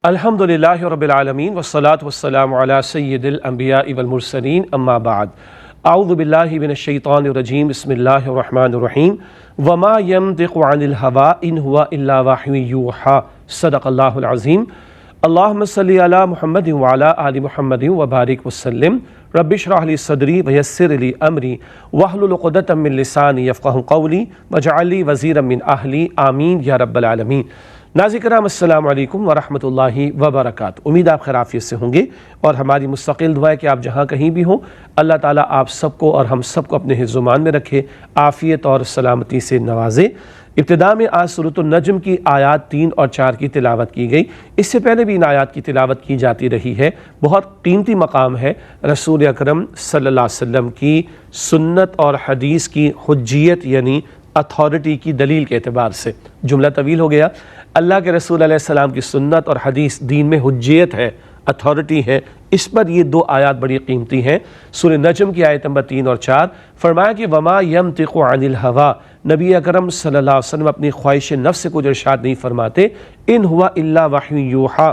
الحمدللہ رب العالمین والصلاة والسلام علی سید الانبیاء والمرسلین اما بعد اعوذ باللہ من الشیطان الرجیم بسم اللہ الرحمن الرحیم وما ينطق عن الهوى ان هو الا وحی یوحی صدق اللہ العظیم اللہم صلی علی محمد وعلی آل محمد وبارک وسلم رب اشرح لی صدری ویسر لی امری واحلل عقدۃ من لسانی یفقہوا قولی واجعل لی وزیرا من اہلی آمین یا رب العالمین۔ ناظرین کرام السلام علیکم ورحمۃ اللہ وبرکاتہ۔ امید آپ خیر عافیت سے ہوں گے اور ہماری مستقل دعا ہے کہ آپ جہاں کہیں بھی ہوں اللہ تعالیٰ آپ سب کو اور ہم سب کو اپنے حفظ و امان میں رکھے، عافیت اور سلامتی سے نوازے۔ ابتدا میں آج سورۃ النجم کی آیات 3 اور 4 کی تلاوت کی گئی۔ اس سے پہلے بھی ان آیات کی تلاوت کی جاتی رہی ہے۔ بہت قیمتی مقام ہے رسول اکرم صلی اللہ علیہ وسلم کی سنت اور حدیث کی حجیت یعنی اتھارٹی کی دلیل کے اعتبار سے۔ جملہ طویل ہو گیا۔ اللہ کے رسول علیہ السلام کی سنت اور حدیث دین میں حجیت ہے، اتھارٹی ہے، اس پر یہ دو آیات بڑی قیمتی ہیں۔ سورہ نجم کی آیت نمبر 3 اور 4 فرمایا کہ وما ينطق عن الهوى، نبی اکرم صلی اللہ علیہ وسلم اپنی خواہش نفس سے کچھ ارشاد نہیں فرماتے، ان ہوا الا وحی یوحی،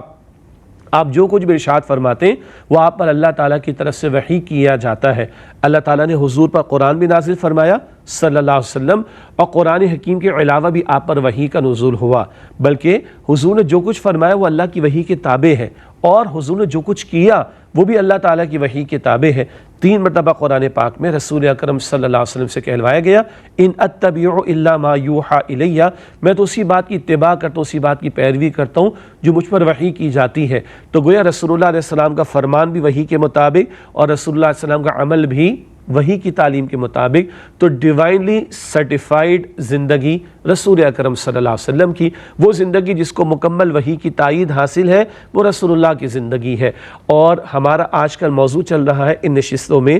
آپ جو کچھ بھی ارشاد فرماتے ہیں وہ آپ پر اللہ تعالیٰ کی طرف سے وحی کیا جاتا ہے۔ اللہ تعالیٰ نے حضور پر قرآن بھی نازل فرمایا صلی اللہ علیہ وسلم، اور قرآن حکیم کے علاوہ بھی آپ پر وحی کا نزول ہوا، بلکہ حضور نے جو کچھ فرمایا وہ اللہ کی وحی کے تابع ہے، اور حضور نے جو کچھ کیا وہ بھی اللہ تعالیٰ کی وحی کے تابع ہے۔ 3 مرتبہ قرآن پاک میں رسول اکرم صلی اللہ علیہ وسلم سے کہلوایا گیا ان اتبع الا ما یوحی الی، میں تو اسی بات کی اتباع کرتا ہوں، اسی بات کی پیروی کرتا ہوں جو مجھ پر وحی کی جاتی ہے۔ تو گویا رسول اللہ علیہ السلام کا فرمان بھی وحی کے مطابق اور رسول اللہ علیہ السلام کا عمل بھی وحی کی تعلیم کے مطابق۔ تو ڈیوائنلی سرٹیفائیڈ زندگی رسول اکرم صلی اللہ علیہ وسلم کی، وہ زندگی جس کو مکمل وحی کی تائید حاصل ہے، وہ رسول اللہ کی زندگی ہے۔ اور ہمارا آج کل موضوع چل رہا ہے ان نشستوں میں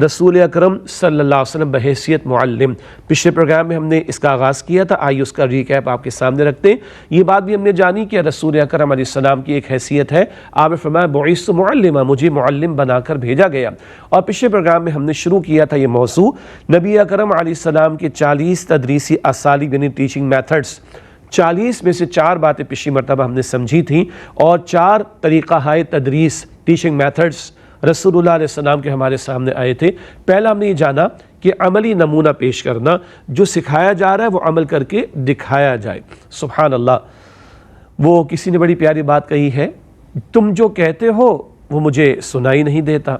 رسول اکرم صلی اللہ علیہ وسلم بحیثیت معلم۔ پچھلے پروگرام میں ہم نے اس کا آغاز کیا تھا، آئیے اس کا ریکیپ آپ کے سامنے رکھتے ہیں۔ یہ بات بھی ہم نے جانی کہ رسول اکرم علیہ السلام کی ایک حیثیت ہے، آپ نے فرمایا بعثت معلما، مجھے معلم بنا کر بھیجا گیا۔ اور پچھلے پروگرام میں ہم نے شروع کیا تھا یہ موضوع نبی اکرم علیہ السلام کے 40 تدریسی اسالیب یعنی ٹیچنگ میتھڈز، 40 میں سے 4 باتیں پچھلی مرتبہ ہم نے سمجھی تھیں، اور 4 طریقہ ہائے تدریس ٹیچنگ میتھڈز رسول اللہ علیہ السلام کے ہمارے سامنے آئے تھے۔ پہلا ہم نے یہ جانا کہ عملی نمونہ پیش کرنا، جو سکھایا جا رہا ہے وہ عمل کر کے دکھایا جائے۔ سبحان اللہ، وہ کسی نے بڑی پیاری بات کہی ہے، تم جو کہتے ہو وہ مجھے سنائی نہیں دیتا،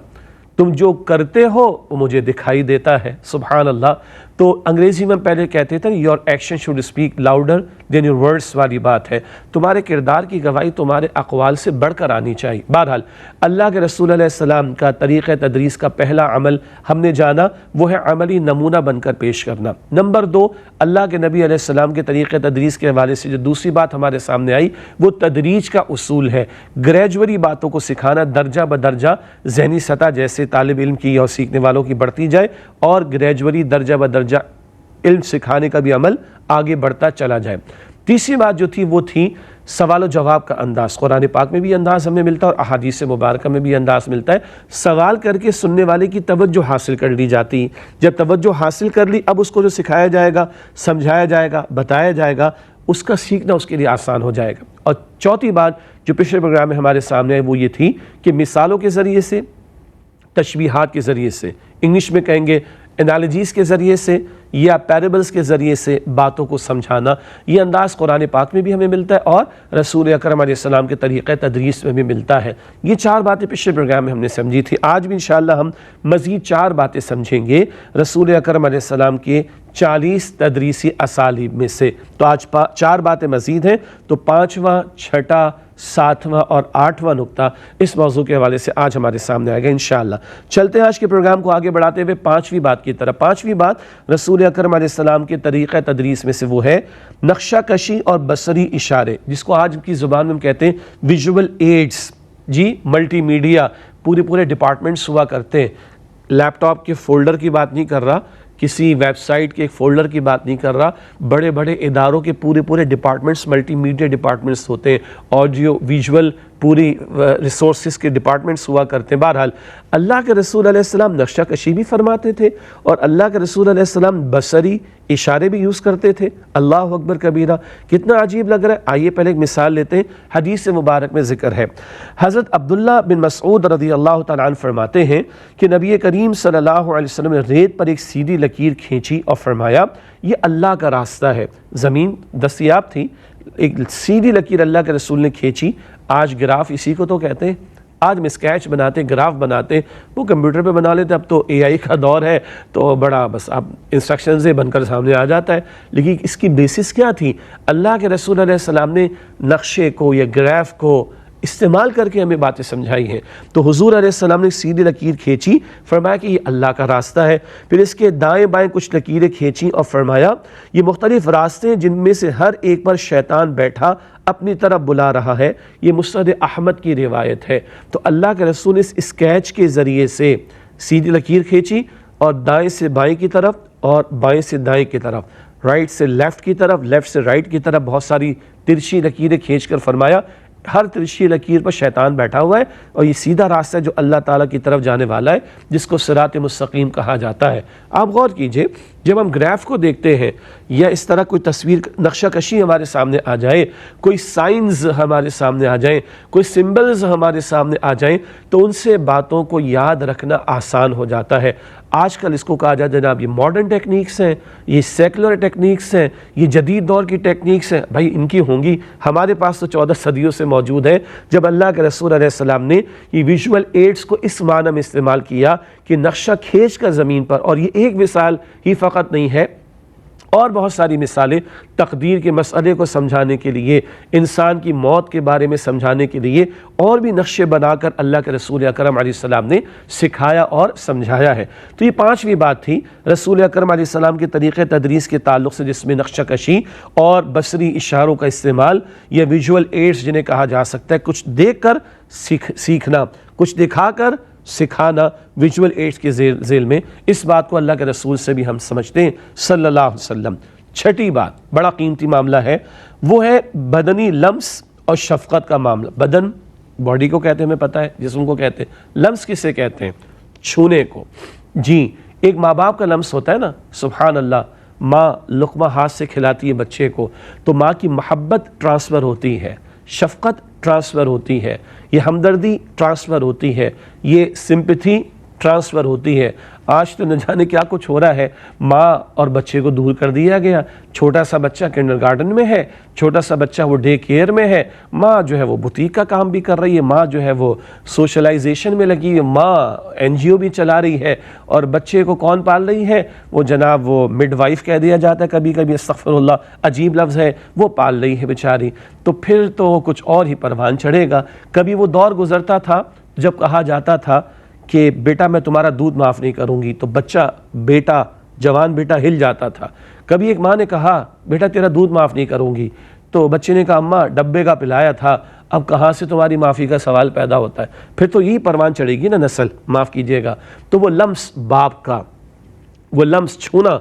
تم جو کرتے ہو وہ مجھے دکھائی دیتا ہے۔ سبحان اللہ۔ تو انگریزی میں پہلے کہتے تھے your action should speak louder than your words والی بات ہے، تمہارے کردار کی گواہی تمہارے اقوال سے بڑھ کر آنی چاہیے۔ بہرحال اللہ کے رسول علیہ السلام کا طریقہ تدریس کا پہلا عمل ہم نے جانا، وہ ہے عملی نمونہ بن کر پیش کرنا۔ نمبر 2، اللہ کے نبی علیہ السلام کے طریقہ تدریس کے حوالے سے جو دوسری بات ہمارے سامنے آئی وہ تدریج کا اصول ہے، گریجولی باتوں کو سکھانا، درجہ بدرجہ ذہنی سطح جیسے طالب علم کی اور سیکھنے والوں کی بڑھتی جائے، اور گریجولی درجہ بدرجہ علم سکھانے کا بھی عمل آگے بڑھتا چلا جائے۔ تیسری بات جو تھی وہ تھی سوال و جواب کا انداز۔ قرآن پاک میں بھی انداز ہمیں ملتا ہے اور احادیث مبارکہ میں بھی انداز ملتا ہے، سوال کر کے سننے والے کی توجہ حاصل کر لی جاتی۔ جب توجہ حاصل کر لی، اب اس کو جو سکھایا جائے گا، سمجھایا جائے گا، بتایا جائے گا، اس کا سیکھنا اس کے لیے آسان ہو جائے گا۔ اور چوتھی بات جو پچھلے پروگرام میں ہمارے سامنے ہے وہ یہ تھی کہ مثالوں کے ذریعے سے، تشبیہات کے ذریعے سے، انگلش میں کہیں گے انالوجیز کے ذریعے سے یا پیربلز کے ذریعے سے باتوں کو سمجھانا، یہ انداز قرآن پاک میں بھی ہمیں ملتا ہے اور رسول اکرم علیہ السلام کے طریقہ تدریس میں بھی ملتا ہے۔ یہ 4 باتیں پچھلے پروگرام میں ہم نے سمجھی تھی۔ آج بھی انشاءاللہ ہم مزید 4 باتیں سمجھیں گے رسول اکرم علیہ السلام کے 40 تدریسی اسالیب میں سے۔ تو آج 4 باتیں مزید ہیں، تو 5واں، 6واں، 7واں اور 8واں نقطہ اس موضوع کے حوالے سے آج ہمارے سامنے آئے گا انشاءاللہ۔ چلتے ہیں آج کے پروگرام کو آگے بڑھاتے ہوئے 5ویں بات کی طرف۔ 5ویں بات رسول اکرم علیہ السلام کے طریقہ تدریس میں سے وہ ہے نقشہ کشی اور بصری اشارے، جس کو آج کی زبان میں ہم کہتے ہیں ویژول ایڈز۔ جی، ملٹی میڈیا پورے ڈپارٹمنٹس ہوا کرتے ہیں، لیپ ٹاپ کے فولڈر کی بات نہیں کر رہا، کسی ویب سائٹ کے ایک فولڈر کی بات نہیں کر رہا، بڑے اداروں کے پورے ڈپارٹمنٹس، ملٹی میڈیا ڈپارٹمنٹس ہوتے ہیں، آڈیو ویژول پوری ریسورسز کے ڈپارٹمنٹس ہوا کرتے ہیں۔ بہرحال اللہ کے رسول علیہ السلام نقشہ کشی بھی فرماتے تھے، اور اللہ کے رسول علیہ السلام بصری اشارے بھی یوز کرتے تھے۔ اللہ اکبر کبیرہ، کتنا عجیب لگ رہا ہے۔ آئیے پہلے ایک مثال لیتے ہیں، حدیث مبارک میں ذکر ہے۔ حضرت عبداللہ بن مسعود رضی اللہ تعالیٰ عنہ فرماتے ہیں کہ نبی کریم صلی اللہ علیہ وسلم نے ریت پر ایک سیدھی لکیر کھینچی اور فرمایا یہ اللہ کا راستہ ہے۔ زمین دستیاب تھی، ایک سیدھی لکیر اللہ کے رسول نے کھینچی۔ آج گراف اسی کو تو کہتے ہیں، آج ہم اسکیچ بناتے ہیں، گراف بناتے ہیں، وہ کمپیوٹر پہ بنا لیتے ہیں۔ اب تو اے آئی کا دور ہے، تو بڑا بس اب انسٹرکشنز بن کر سامنے آ جاتا ہے۔ لیکن اس کی بیسس کیا تھی؟ اللہ کے رسول علیہ السلام نے نقشے کو یا گراف کو استعمال کر کے ہمیں باتیں سمجھائی ہیں۔ تو حضور علیہ السلام نے سیدھی لکیر کھینچی، فرمایا کہ یہ اللہ کا راستہ ہے۔ پھر اس کے دائیں بائیں کچھ لکیریں کھینچیں اور فرمایا یہ مختلف راستے ہیں جن میں سے ہر ایک پر شیطان بیٹھا اپنی طرف بلا رہا ہے۔ یہ مسند احمد کی روایت ہے۔ تو اللہ کے رسول نے اس اسکیچ کے ذریعے سے سیدھی لکیر کھینچی اور دائیں سے بائیں کی طرف اور بائیں سے دائیں کی طرف، رائٹ سے لیفٹ کی طرف، لیفٹ سے رائٹ کی طرف بہت ساری ترچھی لکیریں کھینچ کر فرمایا ہر ترچھی لکیر پر شیطان بیٹھا ہوا ہے، اور یہ سیدھا راستہ ہے جو اللہ تعالیٰ کی طرف جانے والا ہے، جس کو صراط مستقیم کہا جاتا ہے۔ آپ غور کیجئے، جب ہم گراف کو دیکھتے ہیں یا اس طرح کوئی تصویر نقشہ کشی ہمارے سامنے آ جائے، کوئی سائنز ہمارے سامنے آ جائیں، کوئی سمبلز ہمارے سامنے آ جائیں، تو ان سے باتوں کو یاد رکھنا آسان ہو جاتا ہے۔ آج کل اس کو کہا جاتا ہے جناب یہ ماڈرن ٹیکنیکس ہیں، یہ سیکولر ٹیکنیکس ہیں، یہ جدید دور کی ٹیکنیکس ہیں۔ بھائی ان کی ہوں گی، ہمارے پاس تو 14 صدیوں سے موجود ہے، جب اللہ کے رسول علیہ السلام نے یہ ویژول ایڈز کو اس معنی میں استعمال کیا کہ نقشہ کھینچ کر زمین پر، اور یہ ایک مثال ہی فقط نہیں ہے، اور بہت ساری مثالیں تقدیر کے مسئلے کو سمجھانے کے لیے، انسان کی موت کے بارے میں سمجھانے کے لیے اور بھی نقشے بنا کر اللہ کے رسول اکرم علیہ السلام نے سکھایا اور سمجھایا ہے۔ تو یہ پانچویں بات تھی رسول اکرم علیہ السلام کے طریقے تدریس کے تعلق سے، جس میں نقشہ کشی اور بصری اشاروں کا استعمال یا ویژول ایڈز جنہیں کہا جا سکتا ہے، کچھ دیکھ کر سیکھنا، کچھ دکھا کر سکھانا ویژول ایڈز کے ذیل میں۔ اس بات کو اللہ کے رسول سے بھی ہم سمجھتے ہیں صلی اللہ علیہ وسلم۔ چھٹی بات، بڑا قیمتی معاملہ ہے، وہ ہے بدنی لمس اور شفقت کا معاملہ۔ بدن باڈی کو کہتے ہیں، ہمیں پتہ ہے، جسم کو کہتے ہیں۔ لمس کسے کہتے ہیں؟ چھونے کو۔ جی، ایک ماں باپ کا لمس ہوتا ہے نا، سبحان اللہ، ماں لقمہ ہاتھ سے کھلاتی ہے بچے کو، تو ماں کی محبت ٹرانسفر ہوتی ہے، شفقت ٹرانسفر ہوتی ہے، یہ ہمدردی ٹرانسفر ہوتی ہے، یہ سمپتھی ٹرانسفر ہوتی ہے۔ آج تو نہ جانے کیا کچھ ہو رہا ہے، ماں اور بچے کو دور کر دیا گیا۔ چھوٹا سا بچہ کنڈر گارڈن میں ہے، چھوٹا سا بچہ وہ ڈے کیئر میں ہے، ماں جو ہے وہ بوتیک کا کام بھی کر رہی ہے، ماں جو ہے وہ سوشلائزیشن میں لگی ہے، ماں NGO بھی چلا رہی ہے، اور بچے کو کون پال رہی ہے؟ وہ جناب وہ مڈ وائف کہہ دیا جاتا ہے کبھی کبھی، استغفر اللہ، عجیب لفظ ہے، وہ پال رہی ہے بیچاری۔ تو پھر تو کچھ اور ہی پروان چڑھے گا۔ کبھی وہ دور گزرتا تھا جب کہا جاتا تھا کہ بیٹا میں تمہارا دودھ معاف نہیں کروں گی، تو بچہ، بیٹا، جوان بیٹا ہل جاتا تھا۔ کبھی ایک ماں نے کہا بیٹا تیرا دودھ معاف نہیں کروں گی، تو بچے نے کہا اماں ڈبے کا پلایا تھا، اب کہاں سے تمہاری معافی کا سوال پیدا ہوتا ہے؟ پھر تو یہی پروان چڑھے گی نا نسل، معاف کیجیے گا۔ تو وہ لمس باپ کا، وہ لمس چھونا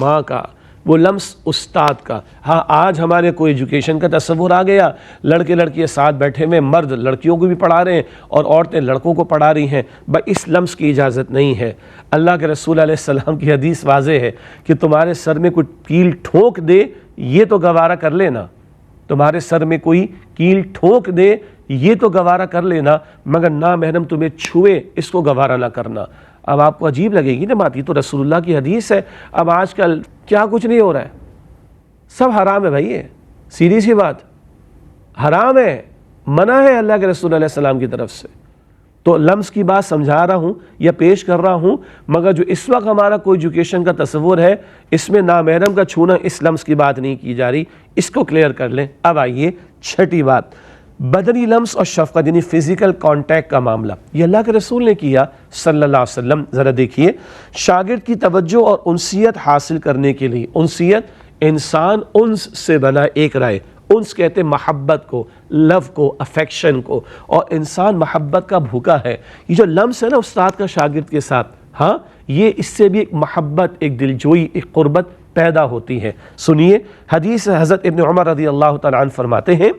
ماں کا، وہ لمس استاد کا۔ ہاں آج ہمارے کوئی ایجوکیشن کا تصور آ گیا، لڑکے لڑکیاں ساتھ بیٹھے ہوئے، مرد لڑکیوں کو بھی پڑھا رہے ہیں اور عورتیں لڑکوں کو پڑھا رہی ہیں۔ اس لمس کی اجازت نہیں ہے۔ اللہ کے رسول علیہ السلام کی حدیث واضح ہے کہ تمہارے سر میں کوئی کیل ٹھونک دے یہ تو گوارا کر لینا، تمہارے سر میں کوئی کیل ٹھونک دے یہ تو گوارا کر لینا، مگر نامحرم تمہیں چھوئے اس کو گوارا نہ کرنا۔ اب آپ کو عجیب لگے گی نا بات، یہ تو رسول اللہ کی حدیث ہے۔ اب آج کل کیا کچھ نہیں ہو رہا ہے، سب حرام ہے بھائی، یہ سیدھی سی بات، حرام ہے، منع ہے اللہ کے رسول علیہ السلام کی طرف سے۔ تو لمس کی بات سمجھا رہا ہوں یا پیش کر رہا ہوں، مگر جو اس وقت ہمارا کوئی ایجوکیشن کا تصور ہے، اس میں نامحرم کا چھونا اس لمس کی بات نہیں کی جا رہی، اس کو کلیئر کر لیں۔ اب آئیے چھٹی بات، بدنی لمس اور شفقت یعنی فزیکل کانٹیکٹ کا معاملہ، یہ اللہ کے رسول نے کیا صلی اللہ علیہ وسلم۔ ذرا دیکھیے، شاگرد کی توجہ اور انسیت حاصل کرنے کے لیے، انسیت انسان انس سے بنا ایک رائے، انس کہتے ہیں محبت کو، لو کو، افیکشن کو، اور انسان محبت کا بھوکا ہے۔ یہ جو لمس ہے نا استاد کا شاگرد کے ساتھ، ہاں یہ اس سے بھی ایک محبت، ایک دلجوئی، ایک قربت پیدا ہوتی ہے۔ سنیے حدیث حضرت ابن عمر رضی اللہ تعالیٰ عنہ فرماتے ہیں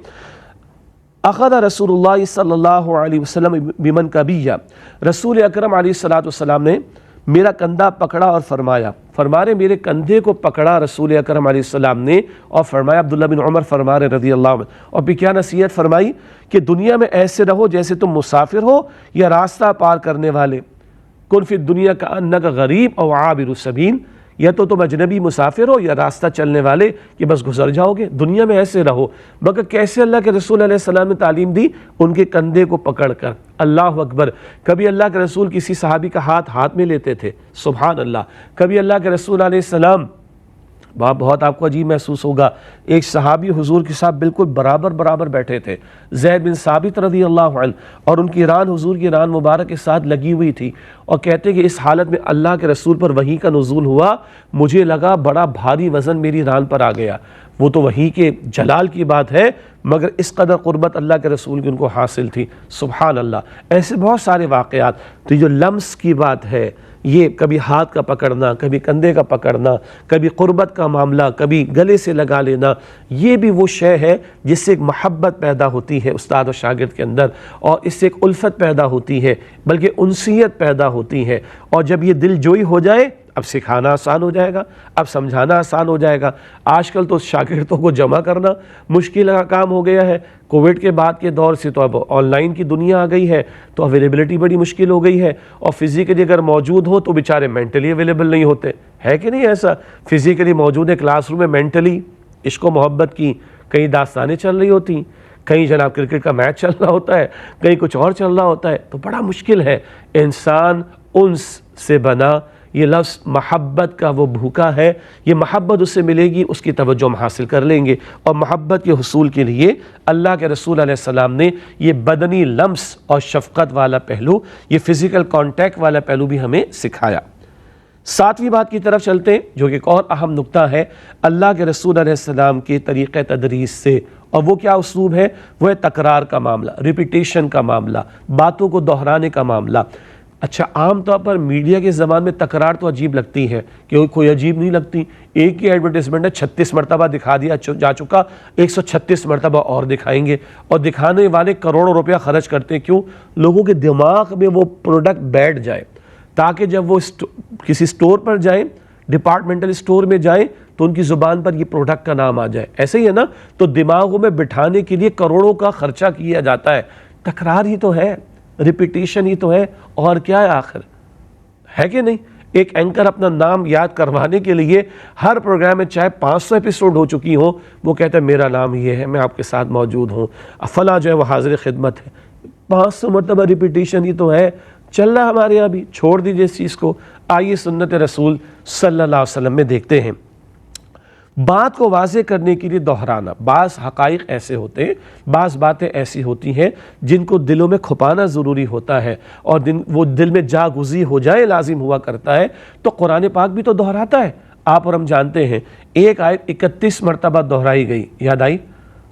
اخذ رسول اللہ صلی اللہ علیہ وسلم بمنکبیہ، رسول اکرم علیہ الصلوۃ والسلام نے میرا کندھا پکڑا اور فرما رہے میرے کندھے کو پکڑا رسول اکرم علیہ السلام نے اور فرمایا، عبداللہ بن عمر فرما رہے رضی اللہ عنہ، اور پھر کیا نصیحت فرمائی کہ دنیا میں ایسے رہو جیسے تم مسافر ہو یا راستہ پار کرنے والے، کن فی الدنیا کأنک غریب او عابر السبیل، یا تو تم اجنبی مسافر ہو یا راستہ چلنے والے کہ بس گزر جاؤ گے، دنیا میں ایسے رہو۔ مگر کیسے اللہ کے رسول علیہ السلام نے تعلیم دی؟ ان کے کندھے کو پکڑ کر۔ اللہ اکبر! کبھی اللہ کے رسول کسی صحابی کا ہاتھ میں لیتے تھے، سبحان اللہ۔ کبھی اللہ کے رسول علیہ السلام، بہت آپ کو عجیب محسوس ہوگا، ایک صحابی حضور کے ساتھ بالکل برابر بیٹھے تھے، زید بن ثابت رضی اللہ عنہ، اور ان کی ران حضور کی ران مبارک کے ساتھ لگی ہوئی تھی، اور کہتے کہ اس حالت میں اللہ کے رسول پر وحی کا نزول ہوا، مجھے لگا بڑا بھاری وزن میری ران پر آ گیا۔ وہ تو وحی کے جلال کی بات ہے، مگر اس قدر قربت اللہ کے رسول کی ان کو حاصل تھی، سبحان اللہ۔ ایسے بہت سارے واقعات۔ تو جو لمس کی بات ہے، یہ کبھی ہاتھ کا پکڑنا، کبھی کندھے کا پکڑنا، کبھی قربت کا معاملہ، کبھی گلے سے لگا لینا، یہ بھی وہ شے ہے جس سے ایک محبت پیدا ہوتی ہے استاد و شاگرد کے اندر، اور اس سے ایک الفت پیدا ہوتی ہے، بلکہ انسیت پیدا ہوتی ہے۔ اور جب یہ دل جوئی ہو جائے، اب سکھانا آسان ہو جائے گا، اب سمجھانا آسان ہو جائے گا۔ آج کل تو شاگردوں کو جمع کرنا مشکل کا کام ہو گیا ہے۔ کووڈ کے بعد کے دور سے تو اب آن لائن کی دنیا آ گئی ہے، تو اویلیبلٹی بڑی مشکل ہو گئی ہے، اور فزیکلی اگر موجود ہو تو بیچارے مینٹلی اویلیبل نہیں ہوتے، ہے کہ نہیں ایسا؟ فزیکلی موجود ہے کلاس روم میں، مینٹلی عشق و محبت کی کئی داستانیں چل رہی ہوتی، کہیں جناب کرکٹ کا میچ چل رہا ہوتا ہے، کہیں کچھ اور چل رہا ہوتا ہے، تو بڑا مشکل ہے۔ انسان انس سے بنا، یہ لفظ محبت کا وہ بھوکا ہے، یہ محبت اس سے ملے گی، اس کی توجہ ہم حاصل کر لیں گے۔ اور محبت کے حصول کے لیے اللہ کے رسول علیہ السلام نے یہ بدنی لمس اور شفقت والا پہلو، یہ فزیکل کانٹیکٹ والا پہلو بھی ہمیں سکھایا۔ ساتویں بات کی طرف چلتے ہیں، جو کہ ایک اور اہم نقطہ ہے اللہ کے رسول علیہ السلام کے طریقہ تدریس سے، اور وہ کیا اسلوب ہے؟ وہ ہے تکرار کا معاملہ، ریپیٹیشن کا معاملہ، باتوں کو دہرانے کا معاملہ۔ اچھا، عام طور پر میڈیا کے زمان میں تکرار تو عجیب لگتی ہے، کہ کوئی عجیب نہیں لگتی۔ ایک ہی ایڈورٹیزمنٹ ہے 36 مرتبہ دکھا دیا جا چکا، 136 مرتبہ اور دکھائیں گے، اور دکھانے والے کروڑوں روپیہ خرچ کرتے ہیں۔ کیوں؟ لوگوں کے دماغ میں وہ پروڈکٹ بیٹھ جائے، تاکہ جب وہ کسی سٹور پر جائیں، ڈپارٹمنٹل سٹور میں جائیں، تو ان کی زبان پر یہ پروڈکٹ کا نام آ جائے۔ ایسے ہی ہے نا؟ تو دماغوں میں بٹھانے کے لیے کروڑوں کا خرچہ کیا جاتا ہے۔ تکرار ہی تو ہے، ریپیٹیشن ہی تو ہے، اور کیا ہے آخر؟ ہے کہ نہیں؟ ایک اینکر اپنا نام یاد کروانے کے لیے ہر پروگرام میں چاہے 500 ایپیسوڈ ہو چکی ہوں، وہ کہتا ہے میرا نام یہ ہے، میں آپ کے ساتھ موجود ہوں، فلاں جو ہے وہ حاضر خدمت ہے۔ 500 مرتبہ ریپیٹیشن ہی تو ہے، چل رہا ہے ہمارے یہاں بھی۔ چھوڑ دیجئے اس چیز کو، آئیے سنت رسول صلی اللہ علیہ وسلم میں دیکھتے ہیں۔ بات کو واضح کرنے کے لیے دہرانا۔ بعض حقائق ایسے ہوتے ہیں، بعض باتیں ایسی ہوتی ہیں جن کو دلوں میں کھپانا ضروری ہوتا ہے، اور وہ دل میں جاگزی ہو جائے لازم ہوا کرتا ہے، تو قرآن پاک بھی تو دہراتا ہے۔ آپ اور ہم جانتے ہیں ایک آیت 31 مرتبہ دہرائی گئی، یاد آئی؟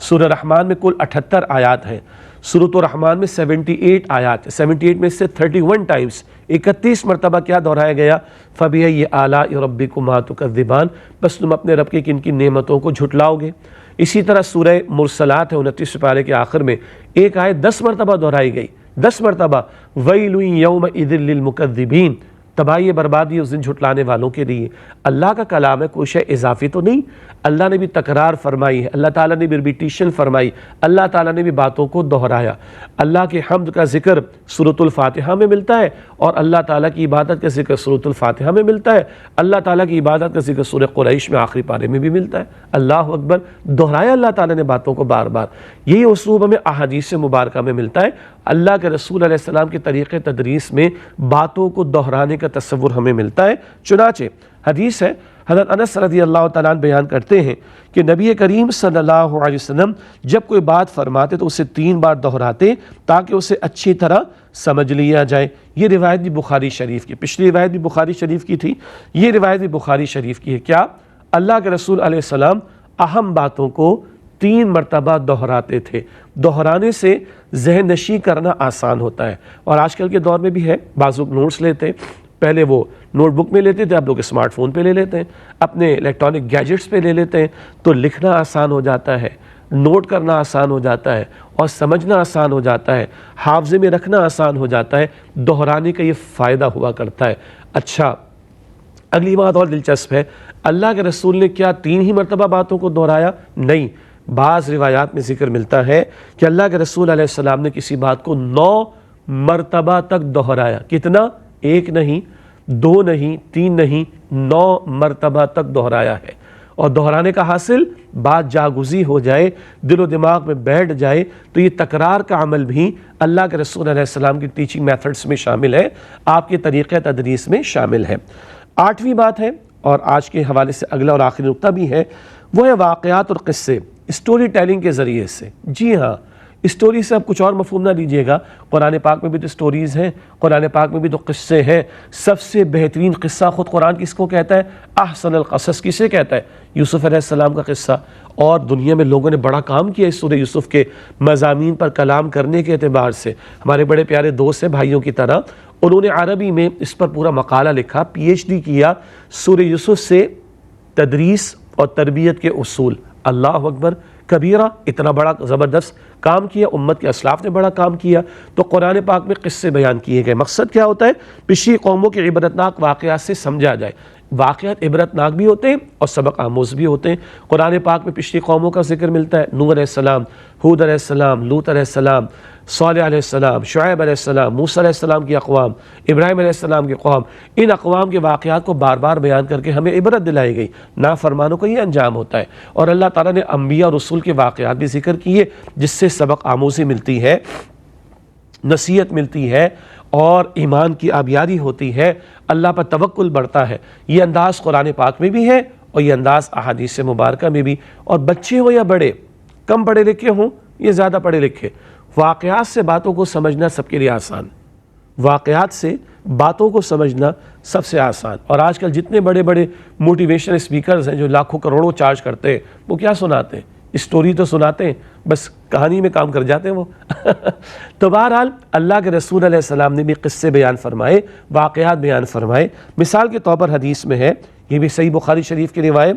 سورہ رحمان میں کل 78 آیات ہیں، سورۃ الرحمان میں 78 آیات، 78 میں سے 31 ٹائمز 31 مرتبہ کیا دہرایا گیا؟ فَبِأَيِّ آلَاءِ رَبِّكُمَا تُكَذِّبَانِ، بس تم اپنے رب کے کن کی نعمتوں کو جھٹلاؤ گے۔ اسی طرح سورہ مرسلات ہے 29 پارے کے آخر میں ایک آیت 10 مرتبہ دہرائی گئی، 10 مرتبہ، وَيْلٌ يَوْمَئِذٍ لِّلْمُكَذِّبِينَ، تباہی بربادی اس دن جھٹلانے والوں کے لیے۔ اللہ کا کلام ہے، کوئی شے اضافی تو نہیں، اللہ نے بھی تکرار فرمائی ہے، اللہ تعالیٰ نے بھی ریپیٹیشن فرمائی، اللہ تعالیٰ نے بھی باتوں کو دہرایا۔ اللہ کے حمد کا ذکر سورۃ الفاتحہ میں ملتا ہے، اور اللہ تعالیٰ کی عبادت کا ذکر سورۃ الفاتحہ میں ملتا ہے، اللہ تعالیٰ کی عبادت کا ذکر سورہ قریش میں آخری پارے میں بھی ملتا ہے۔ اللہ اکبر! دہرایا اللہ تعالیٰ نے باتوں کو بار بار۔ یہی اسلوب ہمیں احادیث مبارکہ میں ملتا ہے۔ اللہ کے رسول علیہ السلام کے طریقے تدریس میں باتوں کو دہرانے کا تصور ہمیں ملتا ہے۔ چنانچہ حدیث ہے، حضرت انس رضی اللہ تعالیٰ عنہ بیان کرتے ہیں کہ نبی کریم صلی اللہ علیہ وسلم جب کوئی بات فرماتے تو اسے 3 بار دہراتے تاکہ اسے اچھی طرح سمجھ لیا جائے۔ یہ روایت بھی بخاری شریف کی، پچھلی روایت بھی بخاری شریف کی تھی، یہ روایت بھی بخاری شریف کی ہے۔ کیا؟ اللہ کے رسول علیہ السلام اہم باتوں کو 3 مرتبہ دہراتے تھے۔ دہرانے سے ذہن نشین کرنا آسان ہوتا ہے، اور آج کل کے دور میں بھی ہے، بعض لوگ نوٹس لیتے، پہلے وہ نوٹ بک میں لیتے تھے، اب لوگ اسمارٹ فون پہ لے لیتے ہیں، اپنے الیکٹرانک گیجٹس پہ لے لیتے ہیں، تو لکھنا آسان ہو جاتا ہے۔ نوٹ کرنا آسان ہو جاتا ہے اور سمجھنا آسان ہو جاتا ہے، حافظے میں رکھنا آسان ہو جاتا ہے، دہرانے کا یہ فائدہ ہوا کرتا ہے۔ اچھا، اگلی بات اور دلچسپ ہے، اللہ کے رسول نے کیا 3 ہی مرتبہ باتوں کو دہرایا؟ نہیں، بعض روایات میں ذکر ملتا ہے کہ اللہ کے رسول علیہ السلام نے کسی بات کو 9 مرتبہ تک دہرایا۔ کتنا؟ 1 نہیں، 2 نہیں، 3 نہیں، 9 مرتبہ تک دہرایا ہے۔ اور دہرانے کا حاصل بات جاگزی ہو جائے، دل و دماغ میں بیٹھ جائے، تو یہ تکرار کا عمل بھی اللہ کے رسول علیہ السلام کی ٹیچنگ میتھڈز میں شامل ہے، آپ کے طریقہ تدریس میں شامل ہے۔ 8ویں بات ہے، اور آج کے حوالے سے اگلا اور آخری نقطہ بھی ہے، وہ ہے واقعات اور قصے، اسٹوری ٹیلنگ کے ذریعے سے۔ جی ہاں، اسٹوری سے اب کچھ اور مفہوم نہ لیجئے گا، قرآن پاک میں بھی تو اسٹوریز ہیں، قرآن پاک میں بھی تو قصے ہیں۔ سب سے بہترین قصہ خود قرآن کس کو کہتا ہے؟ احسن القصص کسے کہتا ہے؟ یوسف علیہ السلام کا قصہ۔ اور دنیا میں لوگوں نے بڑا کام کیا اس سورہ یوسف کے مضامین پر کلام کرنے کے اعتبار سے۔ ہمارے بڑے پیارے دوست ہیں بھائیوں کی طرح، انہوں نے عربی میں اس پر پورا مقالہ لکھا، پی ایچ ڈی کیا، سورہ یوسف سے تدریس اور تربیت کے اصول۔ اللہ اکبر کبیرہ، اتنا بڑا زبردست کام کیا، امت کے اسلاف نے بڑا کام کیا۔ تو قرآن پاک میں قصے بیان کیے گئے، مقصد کیا ہوتا ہے؟ پچھلی قوموں کے عبرتناک واقعات سے سمجھا جائے۔ واقعات عبرتناک بھی ہوتے ہیں اور سبق آموز بھی ہوتے ہیں۔ قرآن پاک میں پچھلی قوموں کا ذکر ملتا ہے، نوح علیہ السلام، ہود علیہ السلام، لوط علیہ السلام، صالح علیہ السلام، شعیب علیہ السلام، موسیٰ علیہ السلام کی اقوام، ابراہیم علیہ السلام کی قوم۔ ان اقوام کے واقعات کو بار بار بیان کر کے ہمیں عبرت دلائی گئی، نافرمانوں کو یہ انجام ہوتا ہے۔ اور اللہ تعالیٰ نے انبیاء اور رسول کے واقعات بھی ذکر کیے، جس سے سبق آموزی ملتی ہے، نصیحت ملتی ہے اور ایمان کی آبیاری ہوتی ہے، اللہ پر توکل بڑھتا ہے۔ یہ انداز قرآن پاک میں بھی ہے اور یہ انداز احادیث مبارکہ میں بھی۔ اور بچے ہو یا بڑے، کم پڑھے لکھے ہوں یا زیادہ پڑھے لکھے، واقعات سے باتوں کو سمجھنا سب کے لیے آسان، واقعات سے باتوں کو سمجھنا سب سے آسان۔ اور آج کل جتنے بڑے بڑے موٹیویشن اسپیکرز ہیں جو لاکھوں کروڑوں چارج کرتے ہیں، وہ کیا سناتے ہیں؟ اسٹوری تو سناتے ہیں، بس کہانی میں کام کر جاتے ہیں وہ۔ تو بہرحال اللہ کے رسول علیہ السلام نے بھی قصے بیان فرمائے، واقعات بیان فرمائے۔ مثال کے طور پر حدیث میں ہے، یہ بھی صحیح بخاری شریف کی روایت،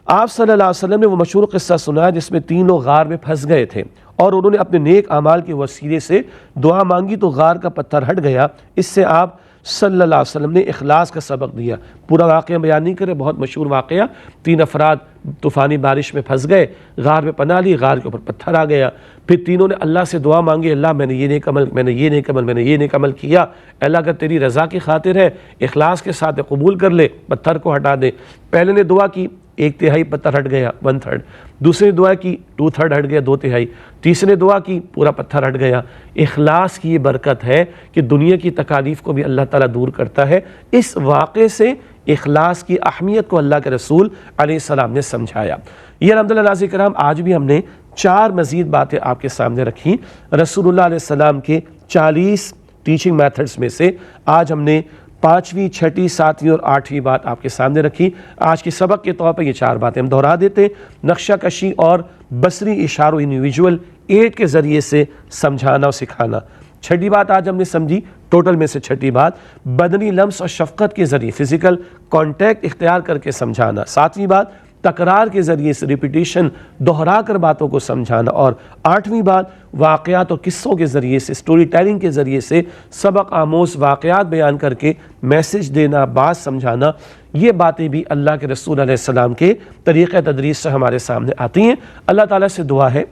آپ صلی اللہ علیہ وسلم نے وہ مشہور قصہ سنایا جس میں 3 لوگ غار میں پھنس گئے تھے اور انہوں نے اپنے نیک اعمال کے وسیلے سے دعا مانگی تو غار کا پتھر ہٹ گیا۔ اس سے آپ صلی اللہ علیہ وسلم نے اخلاص کا سبق دیا۔ پورا واقعہ بیان نہیں کرے، بہت مشہور واقعہ، 3 افراد طوفانی بارش میں پھنس گئے، غار میں پناہ لی، غار کے اوپر پتھر آ گیا، پھر تینوں نے اللہ سے دعا مانگی، اللہ میں نے یہ نیک عمل، میں نے یہ نیک عمل، میں نے یہ نیک عمل کیا، اللہ اگر تیری رضا کی خاطر ہے اخلاص کے ساتھ قبول کر لے، پتھر کو ہٹا دے۔ پہلے نے دعا کی، 1/3 پتھر ہٹ گیا، 1/3، دوسرے نے دعا کی 2/3 ہٹ گیا، 2/3، تیسرے نے دعا کی پورا پتھر ہٹ گیا۔ اخلاص کی یہ برکت ہے کہ دنیا کی تکالیف کو بھی اللہ تعالیٰ دور کرتا ہے۔ اس واقعے سے اخلاص کی اہمیت کو اللہ کے رسول علیہ السلام نے سمجھایا۔ یہ الحمدللہ ناظرین کرام، آج بھی ہم نے 4 مزید باتیں آپ کے سامنے رکھی رسول اللہ علیہ السلام کے 40 ٹیچنگ میتھڈز میں سے۔ آج ہم نے 5ویں، 6ٹھی، 7ویں اور 8ویں بات آپ کے سامنے رکھی۔ آج کے سبق کے طور پر یہ 4 باتیں ہم دہرا دیتے ہیں، نقشہ کشی اور بصری اشاروں انڈیویجول ایڈ کے ذریعے سے سمجھانا اور سکھانا۔ 6ٹھی بات آج ہم نے سمجھی، ٹوٹل میں سے 6ٹھی بات، بدنی لمس اور شفقت کے ذریعے فزیکل کانٹیکٹ اختیار کر کے سمجھانا۔ 7ویں بات، تکرار کے ذریعے سے ریپیٹیشن، دہرا کر باتوں کو سمجھانا۔ اور 8ویں بات، واقعات اور قصوں کے ذریعے سے، سٹوری ٹیلنگ کے ذریعے سے سبق آموز واقعات بیان کر کے میسج دینا، بات سمجھانا۔ یہ باتیں بھی اللہ کے رسول علیہ السلام کے طریقہ تدریس سے ہمارے سامنے آتی ہیں۔ اللہ تعالیٰ سے دعا ہے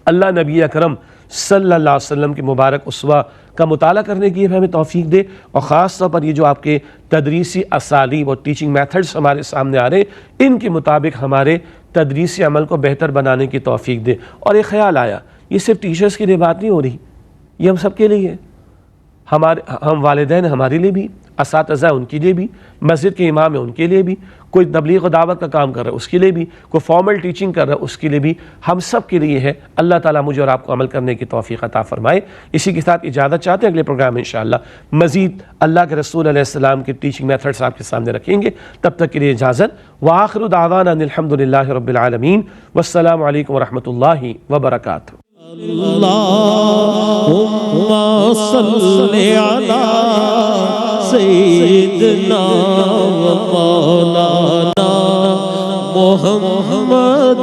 اللہ نبی اکرم صلی اللہ علیہ وسلم کے مبارک اسوہ کا مطالعہ کرنے کی ہمیں توفیق دے، اور خاص طور پر یہ جو آپ کے تدریسی اسالیب اور ٹیچنگ میتھڈز ہمارے سامنے آ رہے ہیں، ان کے مطابق ہمارے تدریسی عمل کو بہتر بنانے کی توفیق دے۔ اور ایک خیال آیا، یہ صرف ٹیچرز کے لیے بات نہیں ہو رہی، یہ ہم سب کے لیے ہے، ہم والدین ہمارے لیے بھی، اساتذہ ان کے لیے بھی، مسجد کے امام ہیں ان کے لیے بھی، کوئی تبلیغ و دعوت کا کام کر رہا ہے اس کے لیے بھی، کوئی فارمل ٹیچنگ کر رہا ہے اس کے لیے بھی، ہم سب کے لیے ہے۔ اللہ تعالیٰ مجھے اور آپ کو عمل کرنے کی توفیق عطا فرمائے۔ اسی کے ساتھ اجازت چاہتے ہیں، اگلے پروگرام میں انشاءاللہ مزید اللہ کے رسول علیہ السلام کے ٹیچنگ میتھڈز آپ کے سامنے رکھیں گے۔ تب تک کے لیے اجازت، وآخر دعوانا ان الحمدللہ رب العالمین، والسلام علیکم ورحمۃ اللہ وبرکاتہ۔ اللہم صلی علی سیدنا و مولانا محمد